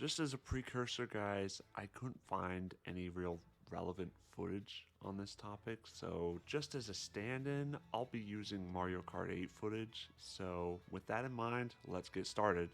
Just as a precursor, guys, I couldn't find any real relevant footage on this topic, so just as a stand-in, I'll be using Mario Kart 8 footage. So with that in mind, let's get started.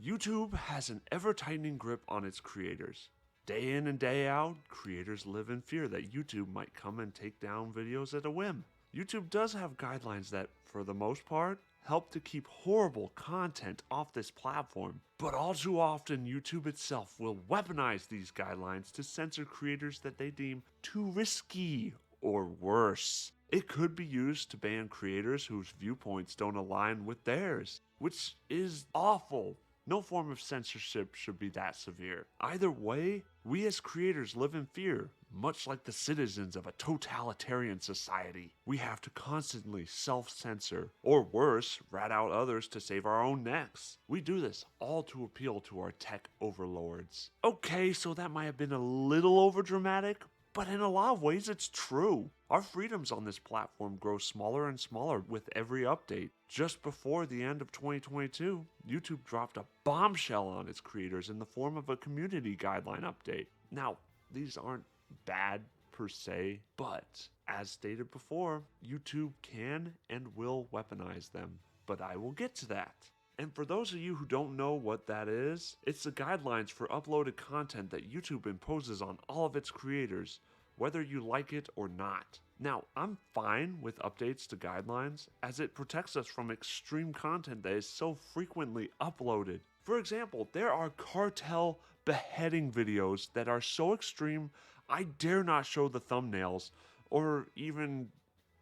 YouTube has an ever-tightening grip on its creators. Day in and day out, creators live in fear that YouTube might come and take down videos at a whim. YouTube does have guidelines that, for the most part, help to keep horrible content off this platform, but all too often YouTube itself will weaponize these guidelines to censor creators that they deem too risky or worse. It could be used to ban creators whose viewpoints don't align with theirs, which is awful. No form of censorship should be that severe. Either way, we as creators live in fear, much like the citizens of a totalitarian society. We have to constantly self-censor, or worse, rat out others to save our own necks. We do this all to appeal to our tech overlords. Okay, so that might have been a little overdramatic, but in a lot of ways it's true. Our freedoms on this platform grow smaller and smaller with every update. Just before the end of 2022, YouTube dropped a bombshell on its creators in the form of a community guideline update. Now, these aren't bad per se, but as stated before, YouTube can and will weaponize them. But I will get to that. And for those of you who don't know what that is, it's the guidelines for uploaded content that YouTube imposes on all of its creators, whether you like it or not. Now, I'm fine with updates to guidelines, as it protects us from extreme content that is so frequently uploaded. For example, there are cartel beheading videos that are so extreme, I dare not show the thumbnails, or even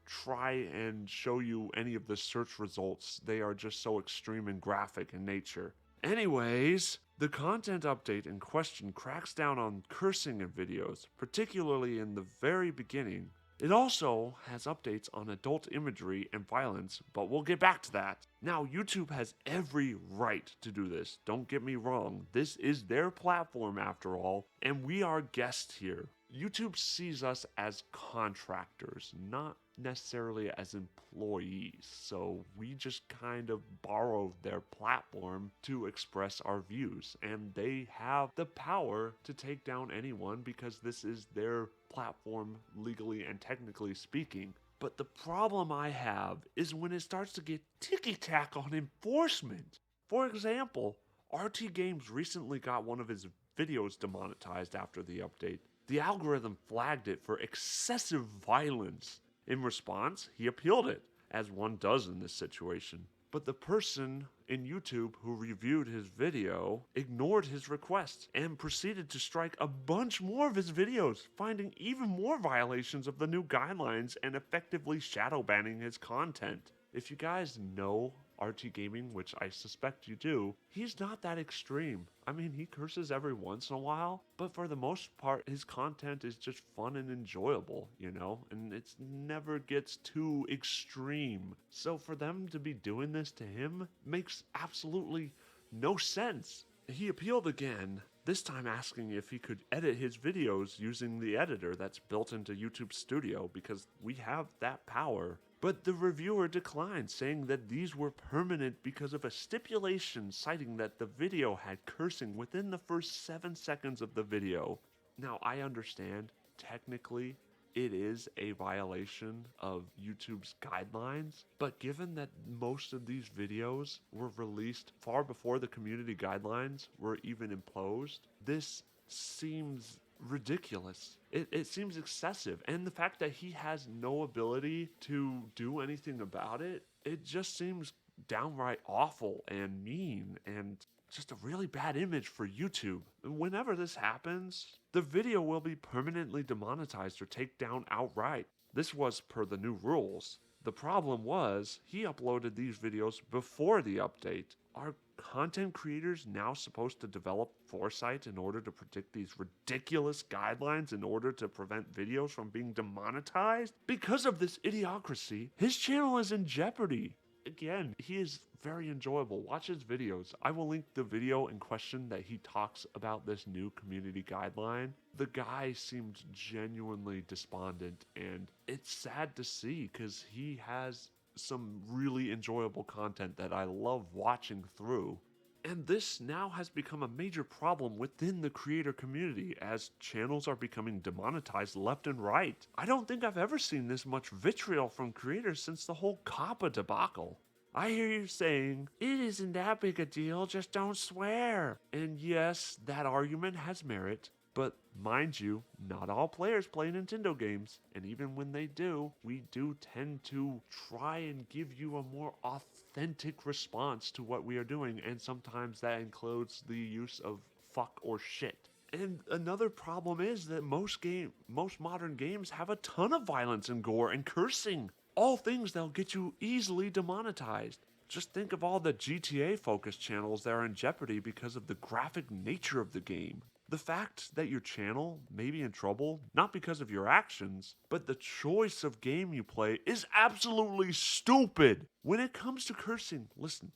try and show you any of the search results. They are just so extreme and graphic in nature. Anyways, the content update in question cracks down on cursing in videos, particularly in the very beginning. It also has updates on adult imagery and violence, but we'll get back to that. Now, YouTube has every right to do this. Don't get me wrong. This is their platform after all, and we are guests here. YouTube sees us as contractors, not necessarily as employees, so we just kind of borrow their platform to express our views, and they have the power to take down anyone because this is their platform legally and technically speaking. But the problem I have is when it starts to get ticky-tack on enforcement. For example, RT Games recently got one of his videos demonetized after the update. The algorithm flagged it for excessive violence. In response, he appealed it, as one does in this situation. But the person in YouTube who reviewed his video ignored his request and proceeded to strike a bunch more of his videos, finding even more violations of the new guidelines and effectively shadow banning his content. If you guys know RT Gaming, which I suspect you do, he's not that extreme. I mean, he curses every once in a while, but for the most part, his content is just fun and enjoyable, you know? And it never gets too extreme. So for them to be doing this to him makes absolutely no sense. He appealed again, this time asking if he could edit his videos using the editor that's built into YouTube Studio, because we have that power. But the reviewer declined, saying that these were permanent because of a stipulation citing that the video had cursing within the first 7 seconds of the video. Now, I understand, technically, it is a violation of YouTube's guidelines, but given that most of these videos were released far before the community guidelines were even imposed, this seems ridiculous. It seems excessive, and the fact that he has no ability to do anything about it, it just seems downright awful and mean and just a really bad image for YouTube. Whenever this happens, the video will be permanently demonetized or taken down outright. This was per the new rules. The problem was, he uploaded these videos before the update. Are content creators now supposed to develop foresight in order to predict these ridiculous guidelines in order to prevent videos from being demonetized? Because of this idiocracy, his channel is in jeopardy. Again, he is very enjoyable. Watch his videos. I will link the video in question that he talks about this new community guideline. The guy seemed genuinely despondent, and it's sad to see because he has some really enjoyable content that I love watching through. And this now has become a major problem within the creator community as channels are becoming demonetized left and right. I don't think I've ever seen this much vitriol from creators since the whole COPPA debacle. I hear you saying, it isn't that big a deal, just don't swear. And yes, that argument has merit. But mind you, not all players play Nintendo games, and even when they do, we do tend to try and give you a more authentic response to what we are doing, and sometimes that includes the use of fuck or shit. And another problem is that most modern games have a ton of violence and gore and cursing. All things that'll get you easily demonetized. Just think of all the GTA focused channels that are in jeopardy because of the graphic nature of the game. The fact that your channel may be in trouble, not because of your actions, but the choice of game you play is absolutely stupid. When it comes to cursing, listen,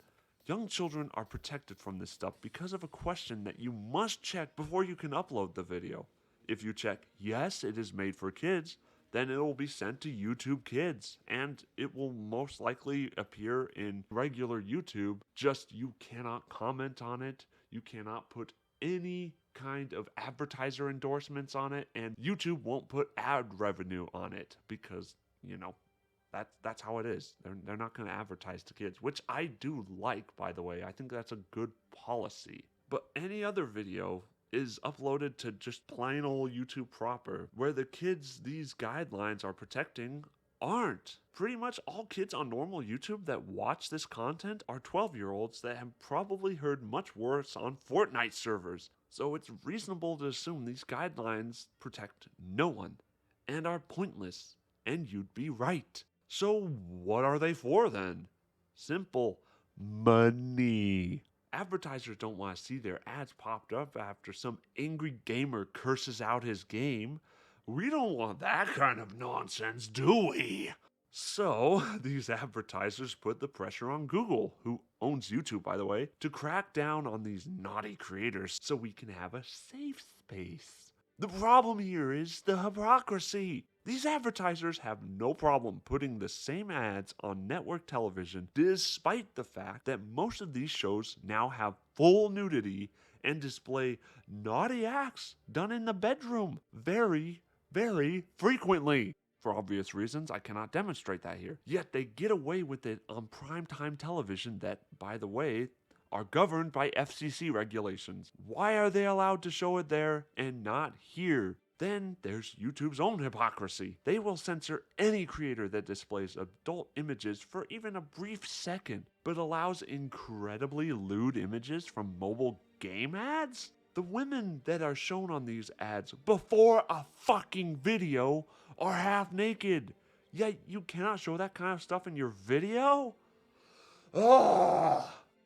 young children are protected from this stuff because of a question that you must check before you can upload the video. If you check, yes, it is made for kids, then it will be sent to YouTube Kids, and it will most likely appear in regular YouTube, just you cannot comment on it, you cannot put any kind of advertiser endorsements on it, and YouTube won't put ad revenue on it because, that's how it is. They're not going to advertise to kids, which I do like, by the way. I think that's a good policy. But any other video is uploaded to just plain old YouTube proper, where the kids these guidelines are protecting aren't. Pretty much all kids on normal YouTube that watch this content are 12-year-olds that have probably heard much worse on Fortnite servers. So it's reasonable to assume these guidelines protect no one and are pointless, and you'd be right. So what are they for then? Simple. Money. Advertisers don't want to see their ads popped up after some angry gamer curses out his game. We don't want that kind of nonsense, do we? So, these advertisers put the pressure on Google, who owns YouTube, by the way, to crack down on these naughty creators so we can have a safe space. The problem here is the hypocrisy. These advertisers have no problem putting the same ads on network television, despite the fact that most of these shows now have full nudity and display naughty acts done in the bedroom very, very frequently. For obvious reasons, I cannot demonstrate that here. Yet they get away with it on primetime television that, by the way, are governed by FCC regulations. Why are they allowed to show it there and not here? Then there's YouTube's own hypocrisy. They will censor any creator that displays adult images for even a brief second, but allows incredibly lewd images from mobile game ads? The women that are shown on these ads before a fucking video are half naked. Yet you cannot show that kind of stuff in your video? Ugh!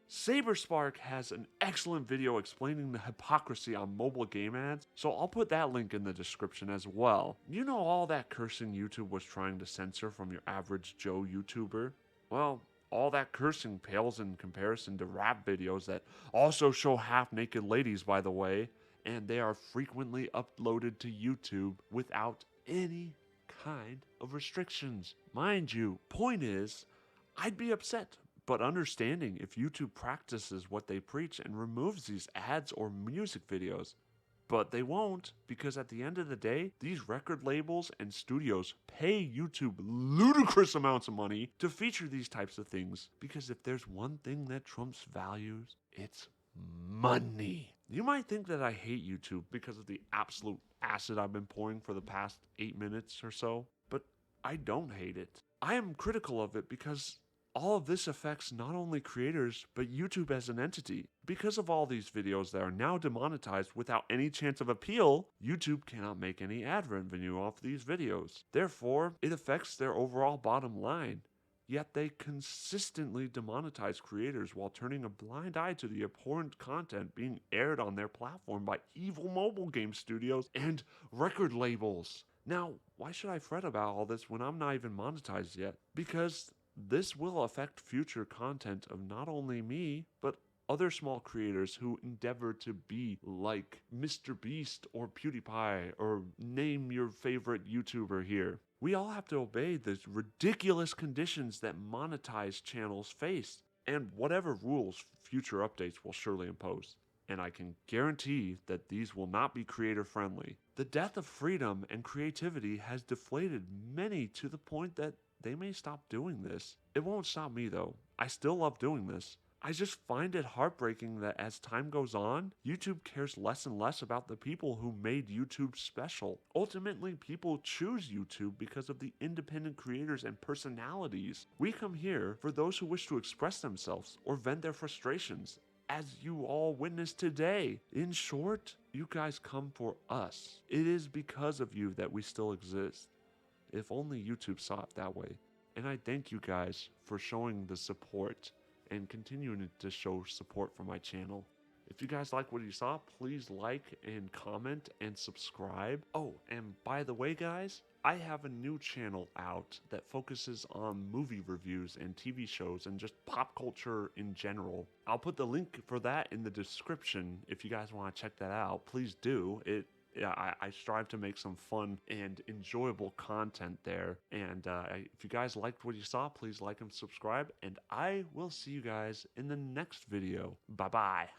Saberspark has an excellent video explaining the hypocrisy on mobile game ads, so I'll put that link in the description as well. You know all that cursing YouTube was trying to censor from your average Joe YouTuber? Well, all that cursing pales in comparison to rap videos that also show half-naked ladies, by the way, and they are frequently uploaded to YouTube without any kind of restrictions. Mind you, point is, I'd be upset but understanding if YouTube practices what they preach and removes these ads or music videos. But they won't, because at the end of the day, these record labels and studios pay YouTube ludicrous amounts of money to feature these types of things, because if there's one thing that trumps values, it's money. You might think that I hate YouTube because of the absolute acid I've been pouring for the past 8 minutes or so, but I don't hate it. I am critical of it because all of this affects not only creators, but YouTube as an entity. Because of all these videos that are now demonetized without any chance of appeal, YouTube cannot make any ad revenue off these videos. Therefore, it affects their overall bottom line. Yet they consistently demonetize creators while turning a blind eye to the abhorrent content being aired on their platform by evil mobile game studios and record labels. Now, why should I fret about all this when I'm not even monetized yet? Because this will affect future content of not only me, but other small creators who endeavor to be like Mr. Beast or PewDiePie or name your favorite YouTuber here. We all have to obey the ridiculous conditions that monetized channels face. And whatever rules future updates will surely impose. And I can guarantee that these will not be creator friendly. The death of freedom and creativity has deflated many to the point that they may stop doing this. It won't stop me though. I still love doing this. I just find it heartbreaking that as time goes on, YouTube cares less and less about the people who made YouTube special. Ultimately, people choose YouTube because of the independent creators and personalities. We come here for those who wish to express themselves or vent their frustrations, as you all witnessed today. In short, you guys come for us. It is because of you that we still exist. If only YouTube saw it that way. And I thank you guys for showing the support and continuing to show support for my channel. If you guys like what you saw, please like and comment and subscribe. Oh, and by the way guys, I have a new channel out that focuses on movie reviews and TV shows and just pop culture in general. I'll put the link for that in the description if you guys want to check that out. Please do. I strive to make some fun and enjoyable content there. And if you guys liked what you saw, please like and subscribe. And I will see you guys in the next video. Bye-bye.